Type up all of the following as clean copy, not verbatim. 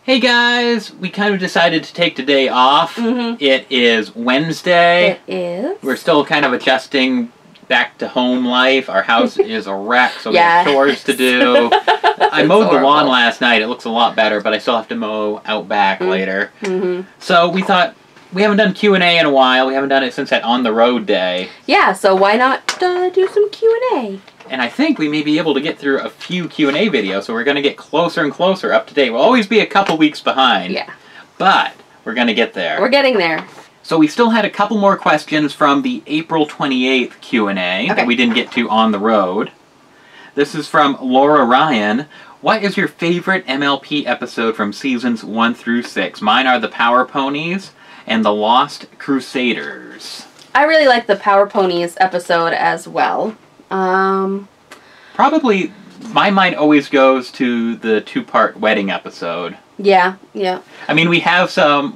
Hey guys, we kind of decided to take today off. It is Wednesday. It is. We're still kind of adjusting back to home life. Our house is a wreck, so we have chores to do. I mowed the lawn last night. It looks a lot better, but I still have to mow out back later. So we thought, we haven't done Q&A in a while. We haven't done it since that On the Road day. Yeah, so why not do some Q&A? And I think we may be able to get through a few Q&A videos, so we're going to get closer and closer up to date. We'll always be a couple weeks behind. Yeah. But we're going to get there. We're getting there. So we still had a couple more questions from the April 28th Q&A that we didn't get to on the road. This is from Laura Ryan. What is your favorite MLP episode from seasons 1 through 6? Mine are the Power Ponies and the Lost Crusaders. I really like the Power Ponies episode as well. Probably, my mind always goes to the two-part wedding episode. Yeah, yeah. I mean, we have some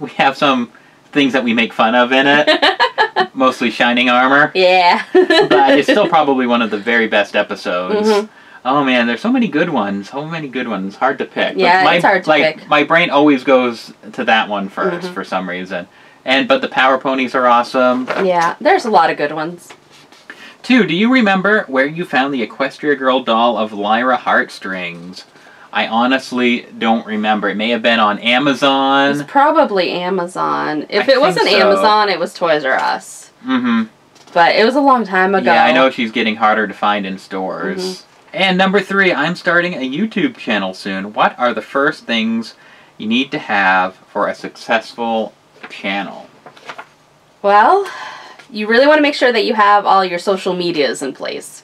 things that we make fun of in it. Mostly Shining Armor. Yeah. But it's still probably one of the very best episodes. Oh man, there's so many good ones. So many good ones. Hard to pick. Yeah, it's hard to pick. My brain always goes to that one first for some reason. But the Power Ponies are awesome. Yeah, there's a lot of good ones. 2, do you remember where you found the Equestria Girl doll of Lyra Heartstrings? I honestly don't remember. It may have been on Amazon. It's probably Amazon. If it wasn't Amazon, it was Toys R Us. But it was a long time ago. Yeah, I know she's getting harder to find in stores. And number 3, I'm starting a YouTube channel soon. What are the first things you need to have for a successful channel? Well, you really want to make sure that you have all your social medias in place,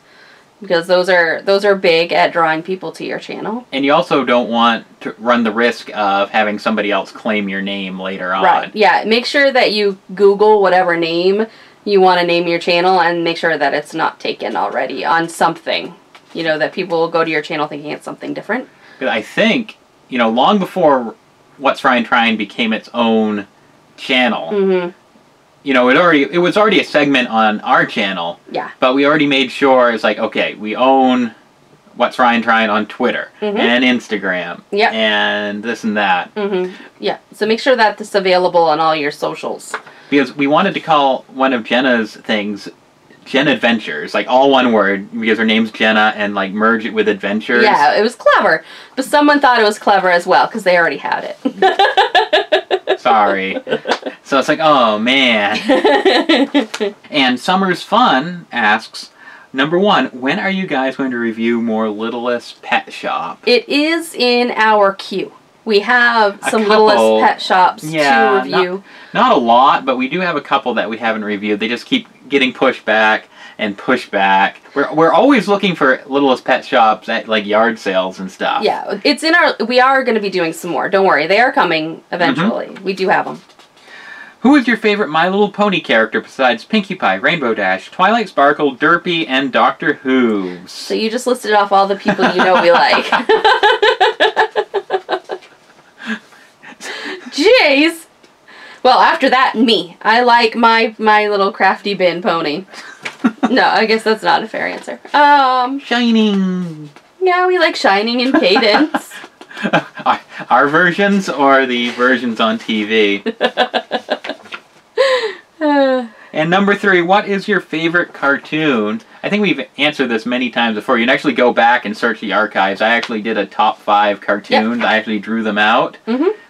because those are big at drawing people to your channel. And you also don't want to run the risk of having somebody else claim your name later on. Right. Yeah. Make sure that you Google whatever name you want to name your channel, and make sure that it's not taken already on something. You know, that people will go to your channel thinking it's something different. I think, you know, long before What's Ryan Trying became its own channel. You know, it was already a segment on our channel. Yeah. But we already made sure it's like, okay, we own What's Ryan Trying on Twitter and Instagram. Yeah. And this and that. Yeah. So make sure that this is available on all your socials. Because we wanted to call one of Jenna's things Jenna Adventures, like all one word, because her name's Jenna, and like merge it with Adventures. Yeah, it was clever. But someone thought it was clever as well, because they already had it. Sorry. So it's like, oh man. And Summer's Fun asks, number 1, when are you guys going to review more Littlest Pet Shop? It is in our queue. We have some Littlest Pet Shops to review. Not a lot, but we do have a couple that we haven't reviewed. They just keep getting pushed back and pushed back. We're always looking for Littlest Pet Shops at like yard sales and stuff. Yeah, it's in our. We are going to be doing some more. Don't worry, they are coming eventually. We do have them. Who is your favorite My Little Pony character besides Pinkie Pie, Rainbow Dash, Twilight Sparkle, Derpy, and Doctor Who's? So you just listed off all the people you know we like. Jeez. Well, after that, me. I like my little crafty bin pony. No, I guess that's not a fair answer. Shining. Yeah, we like Shining and Cadence. Our versions or the versions on TV? And number 3, what is your favorite cartoon? I think we've answered this many times before. You can actually go back and search the archives. I actually did a top 5 cartoons. Yep. I actually drew them out.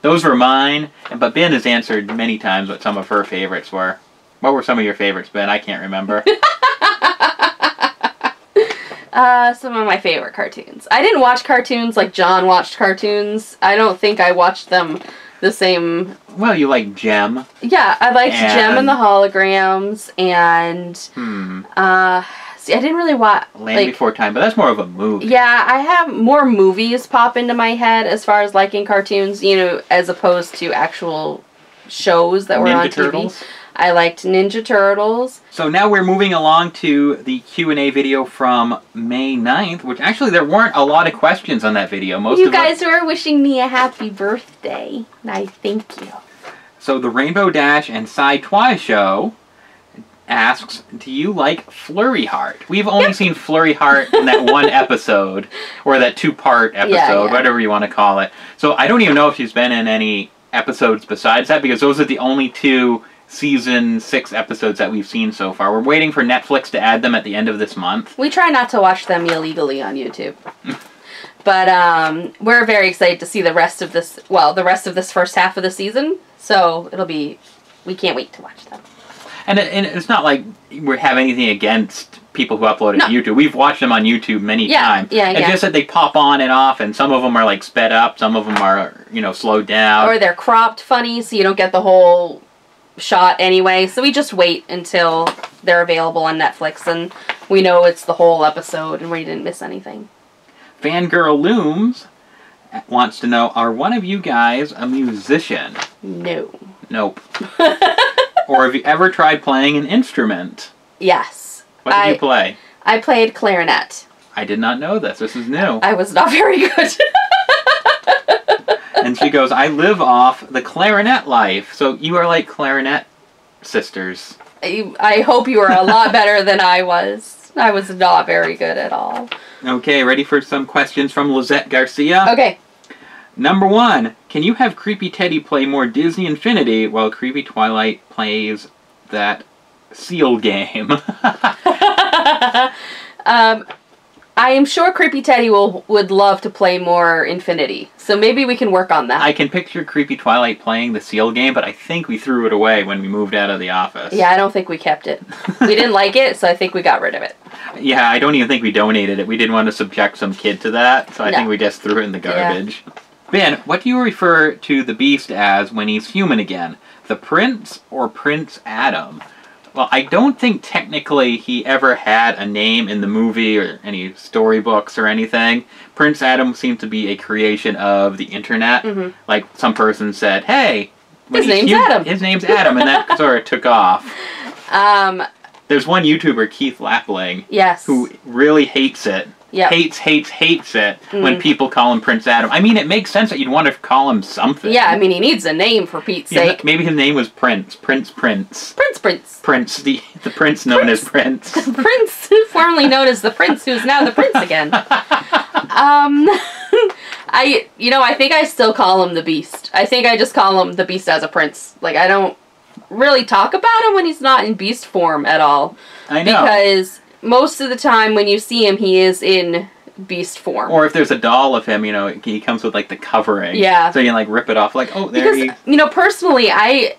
Those were mine. But Ben has answered many times what some of her favorites were. What were some of your favorites, Ben? I can't remember. Some of my favorite cartoons. I didn't watch cartoons like John watched cartoons. I don't think I watched them the same. Well, you like Gem. Yeah, I liked Gem and the Holograms, and see, I didn't really watch Land Before Time, but that's more of a movie. Yeah, I have more movies pop into my head as far as liking cartoons, you know, as opposed to actual shows that were on TV. Turtles. I liked Ninja Turtles. So now we're moving along to the Q&A video from May 9th, which actually there weren't a lot of questions on that video. You guys were wishing me a happy birthday, and I thank you. So the Rainbow Dash and Cy Twi show asks, do you like Flurry Heart? We've only seen Flurry Heart in that one episode, or that 2-part episode, whatever you want to call it. So I don't even know if she's been in any episodes besides that, because those are the only 2 season 6 episodes that we've seen so far. We're waiting for Netflix to add them at the end of this month. We try not to watch them illegally on YouTube. But we're very excited to see the rest of this, the rest of this first half of the season. So we can't wait to watch them. And it's not like we have anything against people who upload it to YouTube. We've watched them on YouTube many times. It's just that they pop on and off, and some of them are like sped up, some of them are, slowed down. Or they're cropped funny, so you don't get the whole shot anyway. So we just wait until they're available on Netflix, and we know it's the whole episode, and we didn't miss anything. Fangirl Looms wants to know, are one of you guys a musician? No. Nope. Or have you ever tried playing an instrument? Yes. What did you play? I played clarinet. I did not know this. This is new. I was not very good. And she goes, I live off the clarinet life. So you are like clarinet sisters. I hope you are a lot better than I was. I was not very good at all. Okay, ready for some questions from Lizette Garcia? Okay. Number 1, can you have Creepy Teddy play more Disney Infinity while Creepy Twilight plays that seal game? I am sure Creepy Teddy would love to play more Infinity, so maybe we can work on that. I can picture Creepy Twilight playing the seal game, but I think we threw it away when we moved out of the office. Yeah, I don't think we kept it. We didn't like it, so I think we got rid of it. Yeah, I don't even think we donated it. We didn't want to subject some kid to that, so I think we just threw it in the garbage. Yeah. Ben, what do you refer to the Beast as when he's human again? The Prince or Prince Adam? Well, I don't think technically he ever had a name in the movie or any storybooks or anything. Prince Adam seemed to be a creation of the internet. Mm-hmm. Like, some person said, hey, his name's Adam. His name's Adam, and that sort of took off. There's one YouTuber, Keith Lapling, who really hates it. Yep. Hates it when people call him Prince Adam. I mean, it makes sense that you'd want to call him something. Yeah, I mean, he needs a name, for Pete's sake. Maybe his name was Prince. Prince, the prince known as Prince. The prince, formerly known as the prince, who's now the prince again. I think I still call him the Beast. I think I just call him the Beast as a prince. Like, I don't really talk about him when he's not in Beast form at all. I know. Because most of the time when you see him, he is in Beast form. Or if there's a doll of him, he comes with, like, the covering. Yeah. So you can, like, rip it off, like, oh, there he... Personally, I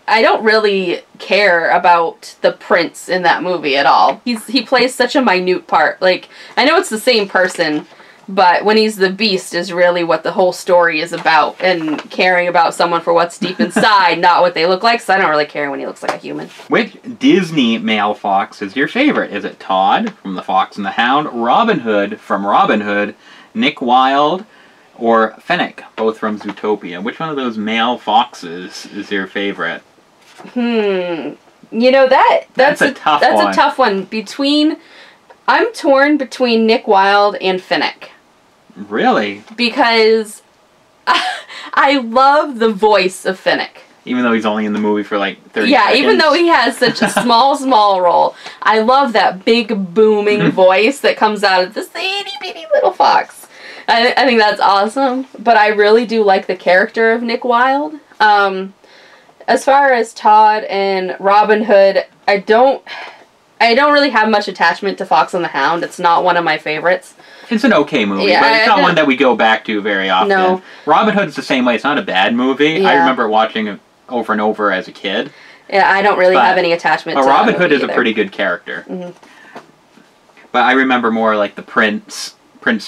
don't really care about the prince in that movie at all. He plays such a minute part. Like, I know it's the same person, but when he's the Beast is really what the whole story is about, and caring about someone for what's deep inside, not what they look like, so I don't really care when he looks like a human. Which Disney male fox is your favorite? Is it Todd from The Fox and the Hound, Robin Hood from Robin Hood, Nick Wilde, or Fennec, both from Zootopia? Which one of those male foxes is your favorite? That's a tough one. I'm torn between Nick Wilde and Fennec. Really? Because I love the voice of Fennec. Even though he's only in the movie for like 30 seconds. Yeah, even though he has such a small role. I love that big booming voice that comes out of this itty bitty little fox. I think that's awesome. But I really do like the character of Nick Wilde. As far as Todd and Robin Hood, I don't really have much attachment to Fox and the Hound. It's not one of my favorites. It's an okay movie, but it's not one that we go back to very often. No. Robin Hood's the same way. It's not a bad movie. Yeah. I remember watching it over and over as a kid. Yeah, I don't really have any attachment to Robin Hood is a pretty good character. Mm-hmm. But I remember more like the Prince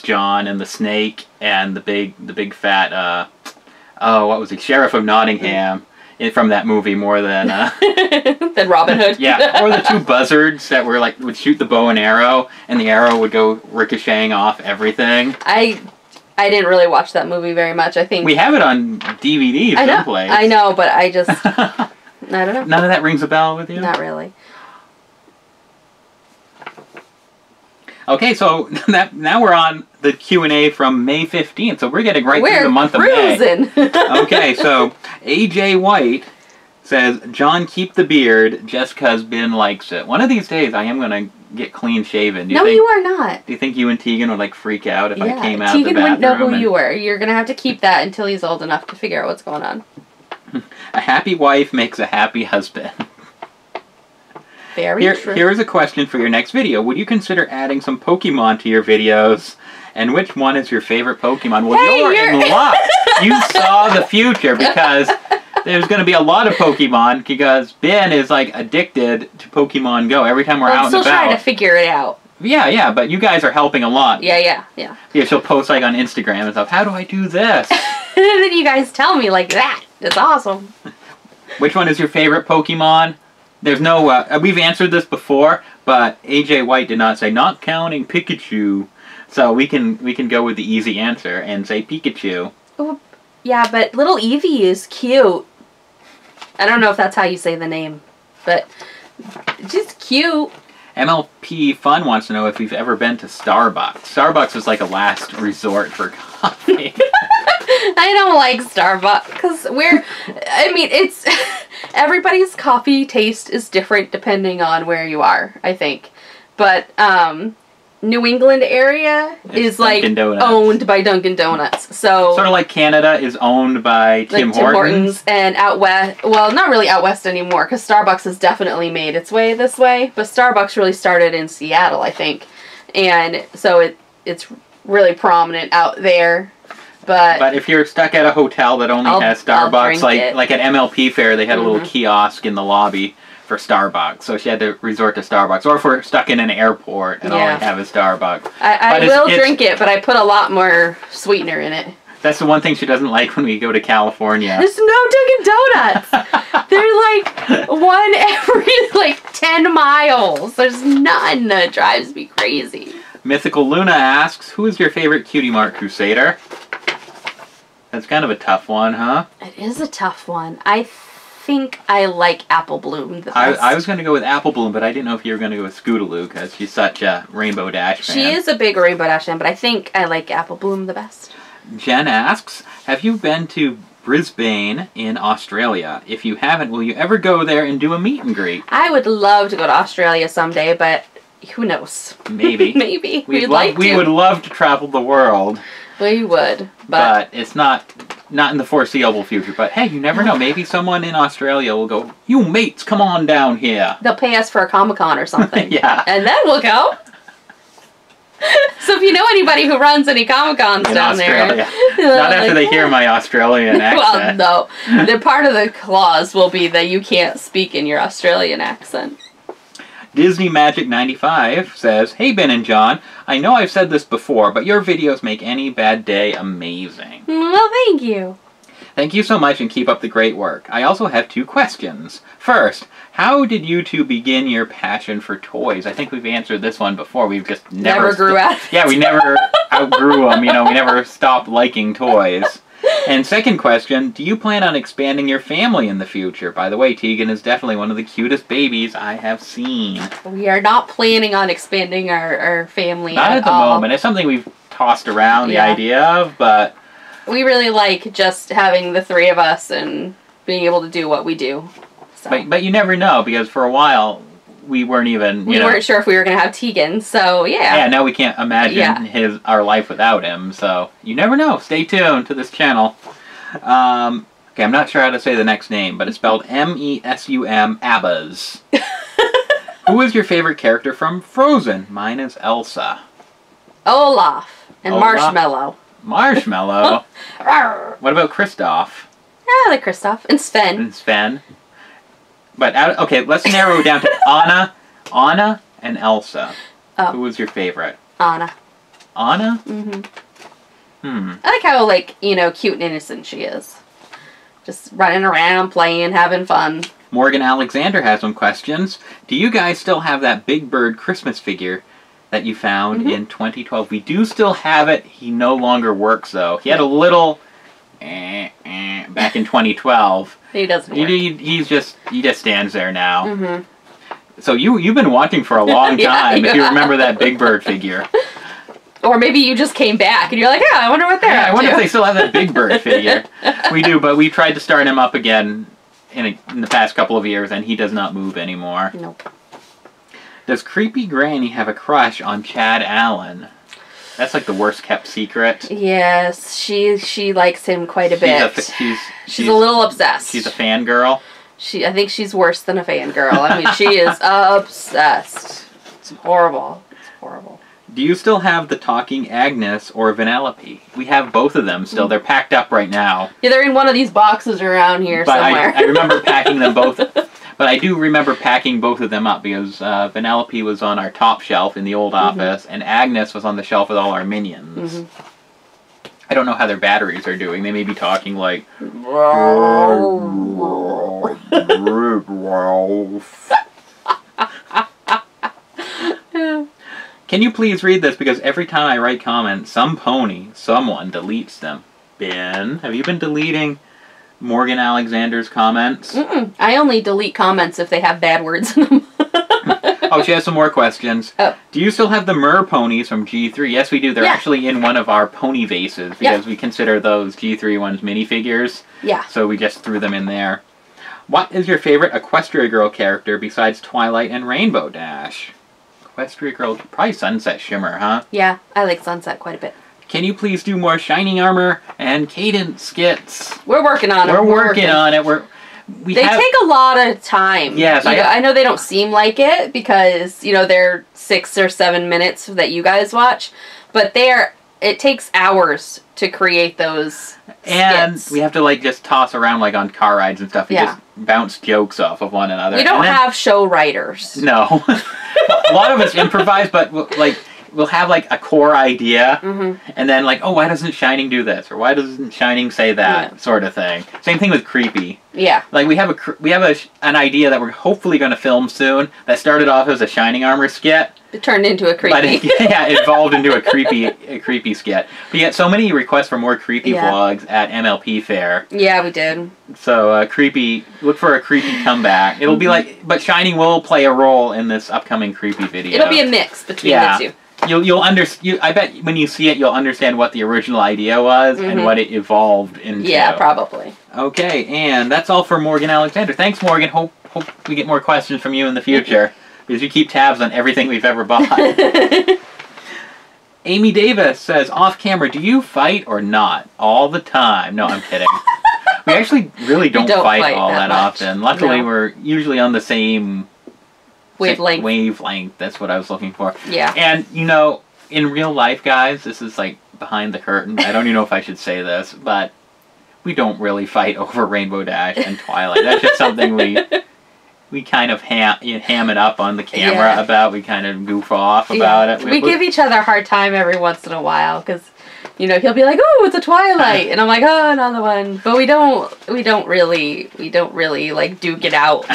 John, and the Snake, and the big fat, what was he? Sheriff of Nottingham. Mm-hmm. From that movie more than than Robin Hood. Yeah, or the two buzzards that would shoot the bow and arrow, and the arrow would go ricocheting off everything. I didn't really watch that movie very much. I think we have it on DVD someplace. I know, but I just I don't know. None of that rings a bell with you? Not really. Okay, so now we're on the Q&A from May 15th, so we're getting through the month of May. Okay, so AJ White says, John, keep the beard just because Ben likes it. One of these days, I am going to get clean shaven. No, you are not. Do you think you and Teagan would, like, freak out if I came out Teagan the bathroom? wouldn't know who you were. You're going to have to keep that until he's old enough to figure out what's going on. A happy wife makes a happy husband. Very true. Here is a question for your next video. Would you consider adding some Pokemon to your videos? And which one is your favorite Pokemon? Well, hey, you're in luck. You saw the future because there's going to be a lot of Pokemon because Ben is, like, addicted to Pokemon Go every time we're out and about. I'm still trying to figure it out. Yeah, but you guys are helping a lot. Yeah. Yeah, she'll post, like, on Instagram and stuff, how do I do this? And then you guys tell me like that. It's awesome. Which one is your favorite Pokemon? There's no, we've answered this before, but AJ White did not say, not counting Pikachu. So we can go with the easy answer and say Pikachu. Oh, yeah, but little Eevee is cute. I don't know if that's how you say the name, but just cute. MLP Fun wants to know if we've ever been to Starbucks. Starbucks is like a last resort for coffee. I don't like Starbucks because it's everybody's coffee taste is different depending on where you are, I think. But New England area is like owned by Dunkin' Donuts. So sort of like Canada is owned by Tim Hortons. And out west, well, not really out west anymore because Starbucks has definitely made its way this way. But Starbucks really started in Seattle, I think, and so it's really prominent out there. But if you're stuck at a hotel that only has Starbucks, like at MLP Fair, they had a little kiosk in the lobby for Starbucks, so she had to resort to Starbucks. Or if we're stuck in an airport and all we have is Starbucks. I will drink it, but I put a lot more sweetener in it. That's the one thing she doesn't like when we go to California. There's no Dunkin' Donuts. They're like one every 10 miles. There's none. That drives me crazy. Mythical Luna asks, who is your favorite Cutie Mark Crusader? That's kind of a tough one, huh? It is a tough one. I think I like Apple Bloom the best. I was going to go with Apple Bloom, but I didn't know if you were going to go with Scootaloo because she's such a Rainbow Dash fan. She is a big Rainbow Dash fan, but I think I like Apple Bloom the best. Jen asks, have you been to Brisbane in Australia? If you haven't, will you ever go there and do a meet and greet? I would love to go to Australia someday, but who knows? Maybe. Maybe. We would love to travel the world. We would, but it's not in the foreseeable future. But hey, you never know. Maybe someone in Australia will go, you mates, come on down here. They'll pay us for a Comic-Con or something. Yeah. And then we'll go. So if you know anybody who runs any Comic-Cons down Australia. There. Not after they hear my Australian accent. Well, no. The part of the clause will be that you can't speak in your Australian accent. Disney Magic 95 says, hey Ben and John, I know I've said this before, but your videos make any bad day amazing. Well, thank you. Thank you so much and keep up the great work. I also have 2 questions. First, how did you 2 begin your passion for toys? I think we've answered this one before. We've just never grew out of it. Yeah, we never outgrew them. We never stopped liking toys. And second question, do you plan on expanding your family in the future? By the way, Teagan is definitely one of the cutest babies I have seen. We are not planning on expanding our family Not at the moment. It's something we've tossed around the idea of, but... We really like just having the 3 of us and being able to do what we do. So. But you never know, because for a while... We weren't even, We weren't sure if we were going to have Teagan, so yeah. Yeah, now we can't imagine our life without him, so you never know. Stay tuned to this channel. Okay, I'm not sure how to say the next name, but it's spelled M-E-S-U-M, Abbas. Who is your favorite character from Frozen? Mine is Elsa. Olaf and Marshmallow. Marshmallow? What about Kristoff? I like Kristoff. And Sven. And Sven. But, okay, let's narrow it down to Anna and Elsa. Oh. Who was your favorite? Anna. Anna? I like how, cute and innocent she is. Just running around, playing, having fun. Morgan Alexander has some questions. Do you guys still have that Big Bird Christmas figure that you found in 2012? We do still have it. He no longer works, though. He had a little... back in 2012. He doesn't work. He just stands there now. So you've been watching for a long time if you remember that Big Bird figure. Or maybe you just came back and you're like, I wonder what they're up I wonder if they still have that Big Bird figure. We do, but we tried to start him up again in the past couple of years, and he does not move anymore. Nope. Does Creepy Granny have a crush on Chad Allen? That's like the worst kept secret. Yes, she likes him quite a bit. She's a little obsessed. She's a fangirl. I think she's worse than a fangirl. I mean, she is obsessed. It's horrible. It's horrible. Do you still have the Talking Agnes or Vanellope? We have both of them still. They're packed up right now. Yeah, they're in one of these boxes around here somewhere. I remember packing them both. But I do remember packing both of them up because Vanellope was on our top shelf in the old office, and Agnes was on the shelf with all our minions. I don't know how their batteries are doing. They may be talking like... Can you please read this? Because every time I write comments, someone deletes them. Ben, have you been deleting Morgan Alexander's comments? I only delete comments if they have bad words in them. Oh, she has some more questions. Oh. Do you still have the Mer ponies from G3? Yes, we do. They're actually in one of our pony vases because we consider those G3 ones minifigures. Yeah. So we just threw them in there. What is your favorite Equestria Girl character besides Twilight and Rainbow Dash? Equestria Girl, probably Sunset Shimmer, huh? Yeah, I like Sunset quite a bit. Can you please do more Shining Armor and Cadence skits? We're working on it. We're working on it. They take a lot of time. Yes, I know they don't seem like it because, they're 6 or 7 minutes that you guys watch, but it takes hours to create those and skits. We have to just toss around on car rides and stuff and just bounce jokes off of one another. We don't have show writers. No. A lot of us improvise, but we'll have a core idea, and then oh, why doesn't Shining do this, or why doesn't Shining say that, sort of thing. Same thing with Creepy. Yeah. We have an idea that we're hopefully going to film soon that started off as a Shining Armor skit. It turned into a creepy. But it evolved into a creepy skit. We get so many requests for more creepy vlogs at MLP Fair. Yeah, we did. So look for a creepy comeback. It'll be but Shining will play a role in this upcoming creepy video. It'll be a mix between the two. You'll understand. I bet when you see it, you'll understand what the original idea was and what it evolved into. Yeah, probably. Okay, and that's all for Morgan Alexander. Thanks, Morgan. Hope we get more questions from you in the future because you keep tabs on everything we've ever bought. Amy Davis says, off camera, do you fight or not all the time? No, I'm kidding. We actually really don't fight all that often. Luckily, we're usually on the same wavelength. That's what I was looking for. Yeah. And, in real life, guys, this is behind the curtain. I don't even know if I should say this, but we don't really fight over Rainbow Dash and Twilight. That's just something we kind of ham it up on the camera about. We kind of goof off about it. We give each other a hard time every once in a while because, he'll be like, "Oh, it's a Twilight," and I'm like, "Oh, another one." But we don't really duke it out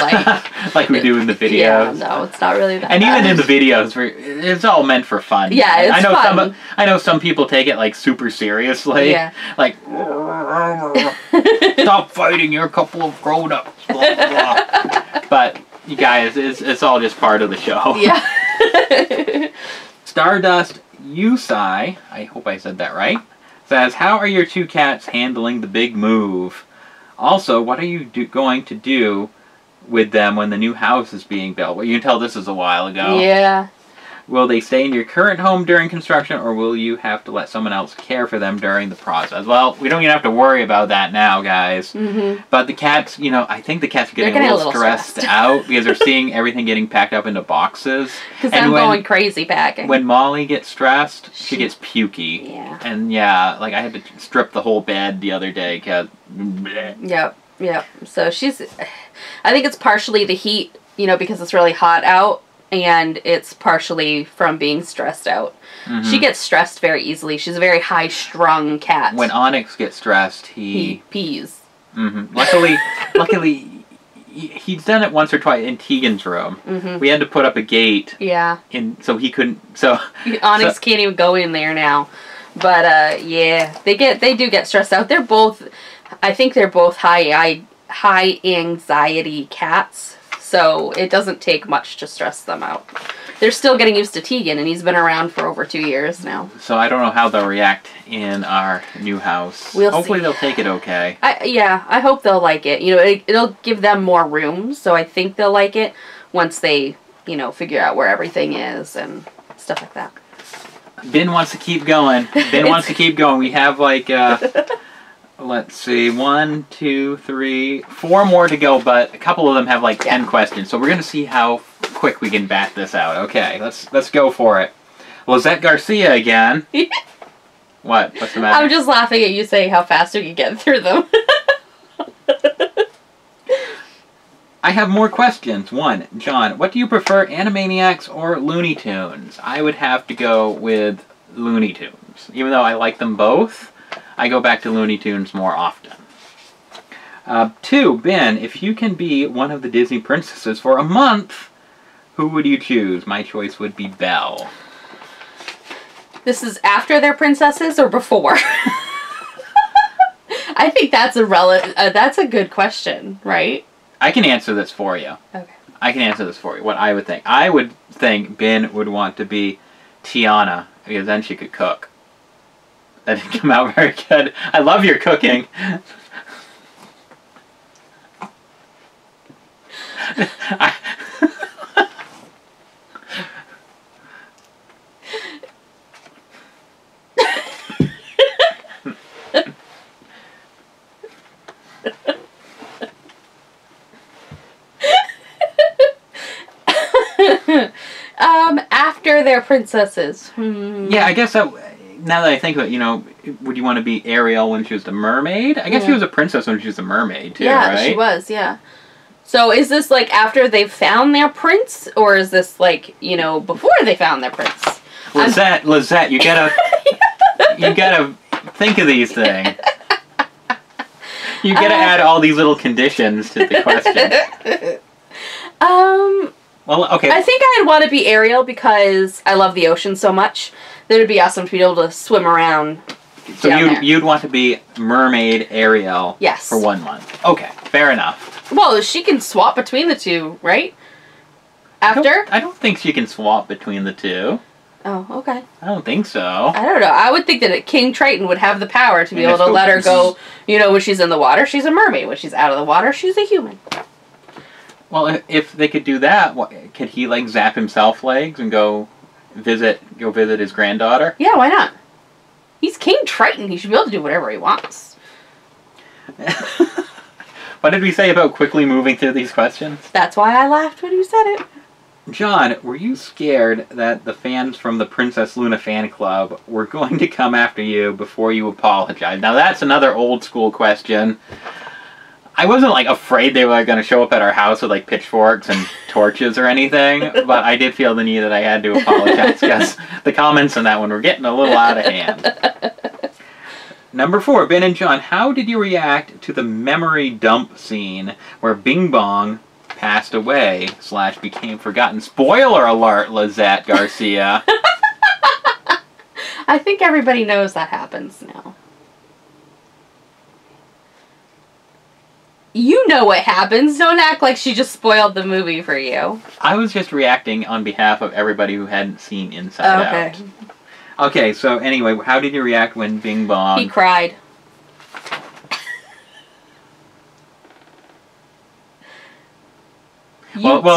like we do in the videos. Yeah, no, it's not really that. And even in the videos, it's all meant for fun. Yeah, it's fun. I know some people take it super seriously. Yeah. Stop fighting! You're a couple of grown-ups. Blah, blah. But you guys, it's all just part of the show. Yeah. Stardust Yusai, I hope I said that right, says, how are your two cats handling the big move? Also, what are you going to do with them when the new house is being built? Well, you can tell this is a while ago. Yeah. Will they stay in your current home during construction, or will you have to let someone else care for them during the process? Well, we don't even have to worry about that now, guys. But the cats, I think the cats are getting a little stressed out because they're seeing everything getting packed up into boxes. Because I'm going crazy packing. When Molly gets stressed, she gets pukey. Yeah. And I had to strip the whole bed the other day because... Yep. So I think it's partially the heat, because it's really hot out. And it's partially from being stressed out. She gets stressed very easily. She's a very high-strung cat. When Onyx gets stressed, he pees. Luckily, he's done it once or twice in Teagan's room. We had to put up a gate. Yeah. So he couldn't. So Onyx can't even go in there now. But they do get stressed out. I think they're both high anxiety cats. So it doesn't take much to stress them out. they're still getting used to Teagan, and he's been around for over 2 years now. So I don't know how they'll react in our new house. Hopefully they'll take it okay. I hope they'll like it. You know, it'll give them more room, so I think they'll like it once they, you know, figure out where everything is and stuff like that. Ben wants to keep going. Ben wants to keep going. We have like, let's see, 1, 2, 3, 4 more to go, but a couple of them have like 10 questions. So we're going to see how quick we can bat this out. Okay, let's go for it. Lizette Garcia again. What? What's the matter? I'm just laughing at you saying how fast you can get through them. I have more questions. 1, John, what do you prefer, Animaniacs or Looney Tunes? I would have to go with Looney Tunes. Even though I like them both, I go back to Looney Tunes more often. 2, Ben, if you can be one of the Disney princesses for a month, who would you choose? My choice would be Belle. This is after they're princesses or before? I think that's that's a good question, right? I can answer this for you. Okay. I can answer this for you, what I would think. I would think Ben would want to be Tiana, because then she could cook. That didn't come out very good. I love your cooking. After they're princesses. Yeah, I guess that, now that I think of it, you know, would you want to be Ariel when she was the mermaid? I guess she was a princess when she was a mermaid, too, right? Yeah, she was, yeah. So is this, like, after they've found their prince? Or is this, like, you know, before they found their prince? Lizette, you gotta... you gotta think of these things. You gotta add all these little conditions to the question. Well, okay. I think I'd want to be Ariel because I love the ocean so much that it'd be awesome to be able to swim around. So you'd want to be mermaid Ariel. Yes. For 1 month. Okay, fair enough. Well, she can swap between the two, right? After? I don't think she can swap between the two. Oh, okay. I don't think so. I don't know. I would think that King Triton would have the power to be able to let her go, you know, when she's in the water, she's a mermaid. When she's out of the water, she's a human. Well, if they could do that, could he, like, zap himself legs and go visit his granddaughter? Yeah, why not? He's King Triton. He should be able to do whatever he wants. What did we say about quickly moving through these questions? That's why I laughed when you said it. John, were you scared that the fans from the Princess Luna fan club were going to come after you before you apologized? Now, that's another old school question. I wasn't, like, afraid they were going to show up at our house with, like, pitchforks and torches or anything, but I did feel the need that I had to apologize because the comments on that one were getting a little out of hand. Number 4, Ben and John, how did you react to the memory dump scene where Bing Bong passed away / became forgotten? Spoiler alert, Lizette Garcia. I think everybody knows that happens now. You know what happens. Don't act like she just spoiled the movie for you. I was just reacting on behalf of everybody who hadn't seen Inside Out. Okay, so anyway, how did you react when Bing Bong... He cried. Well,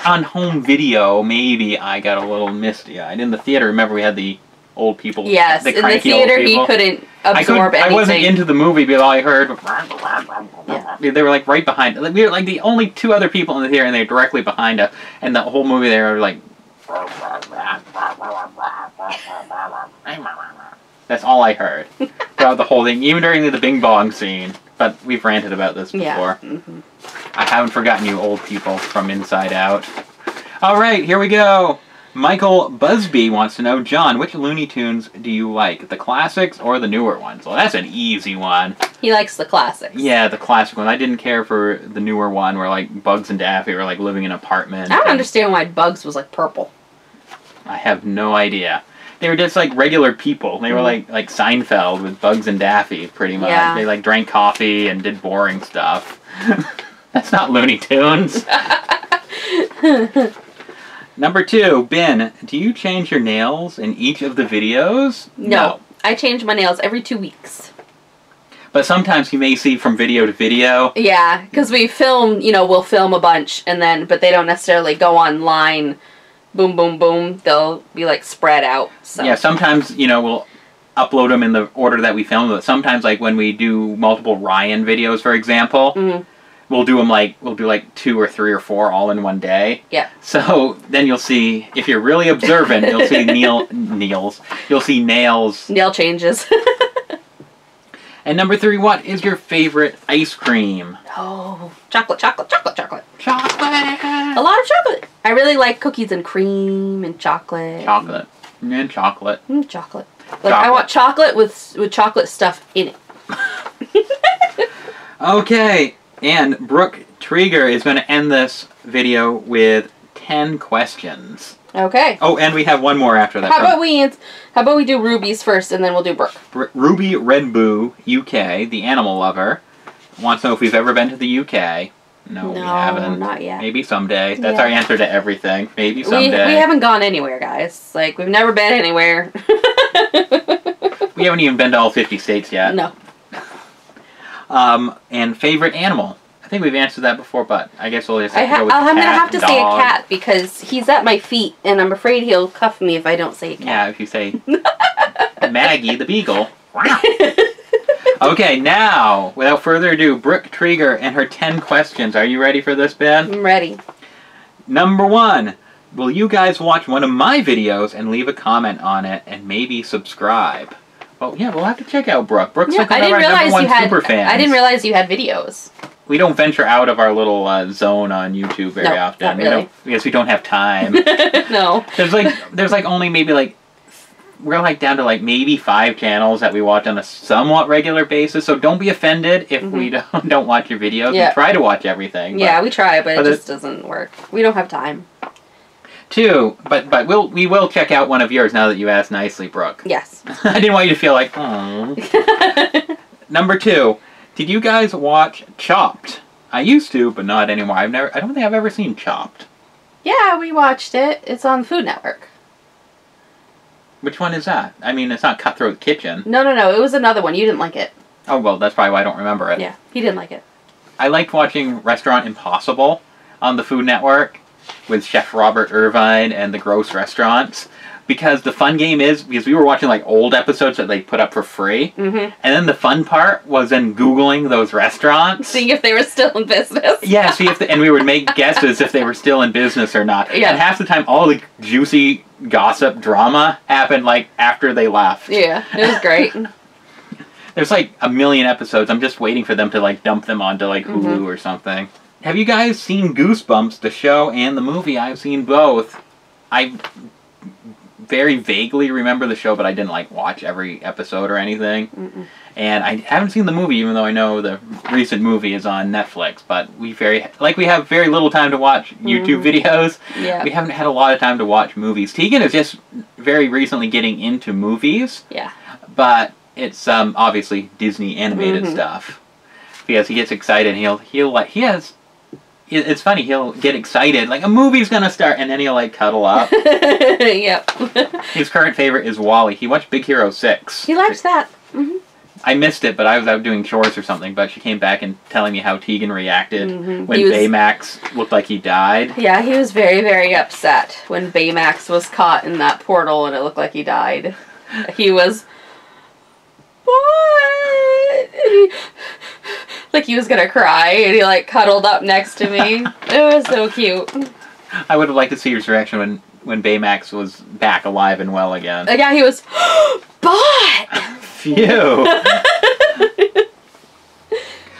on home video, maybe I got a little misty-eyed. In the theater, remember we had the old people. Yes, in the theater he couldn't absorb anything. I wasn't into the movie, but all I heard, they were like right behind. We were like the only 2 other people in the theater, and they were directly behind us. And the whole movie, they were like, that's all I heard throughout the whole thing, even during the Bing Bong scene. But we've ranted about this before. Yeah. Mm-hmm. I haven't forgotten you old people from Inside Out. All right, here we go. Michael Busby wants to know, John, which Looney Tunes do you like? The classics or the newer ones? Well, that's an easy one. He likes the classics. Yeah, the classic one. I didn't care for the newer one where, like, Bugs and Daffy were, like, living in an apartment. I don't understand why Bugs was, like, purple. I have no idea. They were just, like, regular people. They were, like Seinfeld with Bugs and Daffy, pretty much. Yeah. They, like, drank coffee and did boring stuff. That's not Looney Tunes. Number 2, Ben, do you change your nails in each of the videos? No. I change my nails every 2 weeks. But sometimes you may see from video to video. Yeah, because we film, we'll film a bunch, but they don't necessarily go online, boom, boom, boom. They'll be, like, spread out. So. Yeah, sometimes, we'll upload them in the order that we film them. But sometimes, like, when we do multiple Ryan videos, for example, we'll do 2 or 3 or 4 all in one day. Yeah. So then you'll see, if you're really observant, you'll see you'll see nails. Nail changes. And number 3, what is your favorite ice cream? Oh, chocolate, chocolate, chocolate, chocolate. Chocolate! A lot of chocolate. I really like cookies and cream and chocolate. Chocolate. And chocolate. Chocolate. Like, I want chocolate with chocolate stuff in it. Okay, and Brooke Teagan is going to end this video with 10 questions. Okay. Oh, and we have one more after that. How about we do Ruby's first, and then we'll do Brooke. Ruby Redboo, UK, the animal lover, wants to know if we've ever been to the UK. No, we haven't. Not yet. Maybe someday. That's our answer to everything. Maybe someday. We haven't gone anywhere, guys. Like, we've never been anywhere. We haven't even been to all 50 states yet. No. And favorite animal. I think we've answered that before, but I guess we'll just go with I'm going to have to dog. say a cat, because he's at my feet, and I'm afraid he'll cuff me if I don't say a cat. Yeah, if you say Maggie the beagle. Okay, now, without further ado, Brooke Teagan and her 10 questions. Are you ready for this, Ben? I'm ready. Number 1. Will you guys watch one of my videos and leave a comment on it and maybe subscribe? Well, yeah, we'll have to check out Brooke. Brooke's like one of our number 1 super fans. I didn't realize you had videos. We don't venture out of our little zone on YouTube very often. Not really. Because we don't have time. No. There's only maybe we're down to maybe 5 channels that we watch on a somewhat regular basis. So don't be offended if we don't watch your videos. Yeah. We try to watch everything. Yeah, we try, but it just doesn't work. We don't have time. 2, but we will check out one of yours now that you asked nicely, Brooke. Yes. I didn't want you to feel like, oh. Number 2. Did you guys watch Chopped? I used to, but not anymore. I don't think I've ever seen Chopped. Yeah, we watched it. It's on Food Network. Which one is that? I mean, it's not Cutthroat Kitchen. No. It was another one. You didn't like it. Oh, well, that's probably why I don't remember it. Yeah, he didn't like it. I liked watching Restaurant Impossible on the Food Network with Chef Robert Irvine and the Gross Restaurants. Because the fun game is, because we were watching old episodes that they put up for free, and then the fun part was then Googling those restaurants. Seeing if they were still in business. Yeah, and we would make guesses if they were still in business or not. Yeah. And half the time, all the juicy gossip drama happened after they left. Yeah, it was great. There's a million episodes. I'm just waiting for them to dump them onto Hulu or something. Have you guys seen Goosebumps, the show and the movie? I've seen both. I very vaguely remember the show, but I didn't watch every episode or anything. And I haven't seen the movie, even though I know the recent movie is on Netflix. But we have very little time to watch YouTube videos. Yeah. We haven't had a lot of time to watch movies. Teagan is just very recently getting into movies. Yeah. But it's obviously Disney animated stuff, because he gets excited. It's funny, he'll get excited, a movie's gonna start, and then he'll, cuddle up. Yep. His current favorite is WALL-E. He watched Big Hero 6. He likes that. I missed it, but I was out doing chores or something, but she came back and telling me how Teagan reacted when Baymax looked like he died. Yeah, he was very, very upset when Baymax was caught in that portal and it looked like he died. He was... What? He was gonna cry, and he cuddled up next to me. It was so cute. I would have liked to see his reaction when Baymax was back alive and well again. Yeah, he was, but! Phew!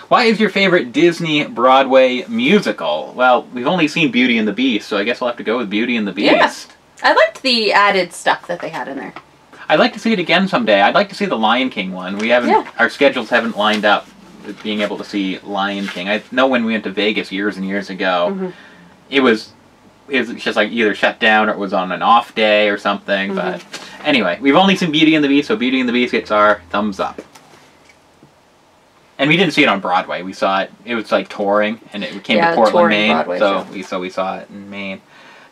What is your favorite Disney Broadway musical? Well, we've only seen Beauty and the Beast, so I guess we'll have to go with Beauty and the Beast. Yeah. I liked the added stuff that they had in there. I'd like to see it again someday. I'd like to see the Lion King one. We haven't. Our schedules haven't lined up with being able to see Lion King. I know when we went to Vegas years and years ago, it was just either shut down or it was on an off day or something. But anyway, we've only seen Beauty and the Beast, so Beauty and the Beast gets our thumbs up. And we didn't see it on Broadway. We saw it. It was touring, and it came to Portland, Maine. Broadway, so we saw it in Maine.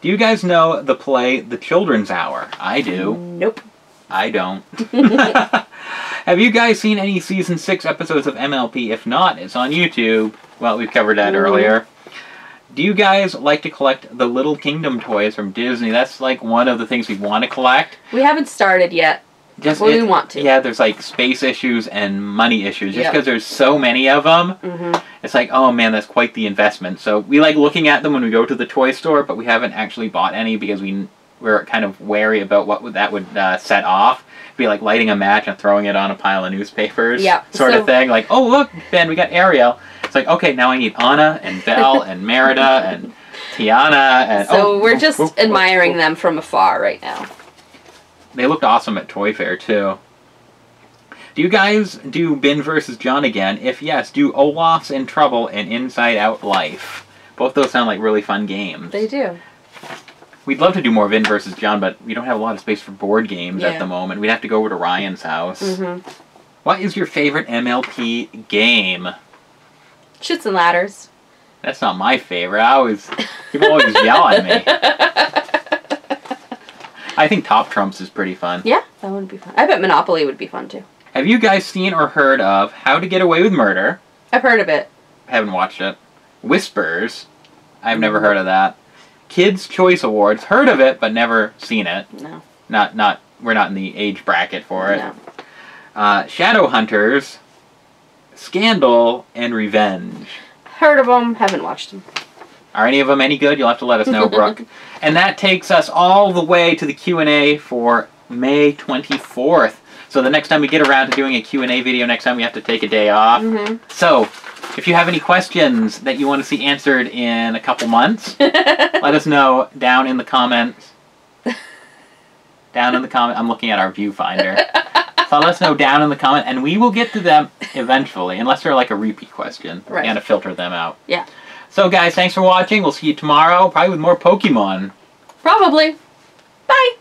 Do you guys know the play The Children's Hour? I do. Nope. I don't. Have you guys seen any Season 6 episodes of MLP? If not, it's on YouTube. Well, we've covered that earlier. Do you guys like to collect the Little Kingdom toys from Disney? That's like one of the things we want to collect. We haven't started yet. We want to. Yeah, there's like space issues and money issues. Just because there's so many of them, it's like, oh man, that's quite the investment. So we like looking at them when we go to the toy store, but we haven't actually bought any because we're kind of wary about what that would set off. It'd be like lighting a match and throwing it on a pile of newspapers, sort of thing. Like, oh look, Ben, we got Ariel. It's like, okay, now I need Anna and Belle and Merida and Tiana. And so we're just admiring them from afar right now. They looked awesome at Toy Fair, too. Do you guys do Ben vs. John again? If yes, do Olaf's in Trouble and Inside Out Life. Both those sound like really fun games. They do. We'd love to do more Ben vs. John, but we don't have a lot of space for board games at the moment. We'd have to go over to Ryan's house. What is your favorite MLP game? Chutes and Ladders. That's not my favorite. People always yell at me. I think Top Trumps is pretty fun. Yeah, that would be fun. I bet Monopoly would be fun, too. Have you guys seen or heard of How to Get Away with Murder? I've heard of it. I haven't watched it. Whispers. I've never heard of that. Kids' Choice Awards. Heard of it, but never seen it. No. We're not in the age bracket for it. No. Shadowhunters, Scandal, and Revenge. Heard of them, haven't watched them. Are any of them any good? You'll have to let us know, Brooke. And that takes us all the way to the Q&A for May 24th. So the next time we get around to doing a Q&A video, next time we have to take a day off. So, if you have any questions that you want to see answered in a couple months, let us know down in the comments. Down in the comment. I'm looking at our viewfinder. So let us know down in the comment, and we will get to them eventually, unless they're like a repeat question. Right. We got to filter them out. Yeah. So guys, thanks for watching. We'll see you tomorrow, probably with more Pokemon. Probably. Bye!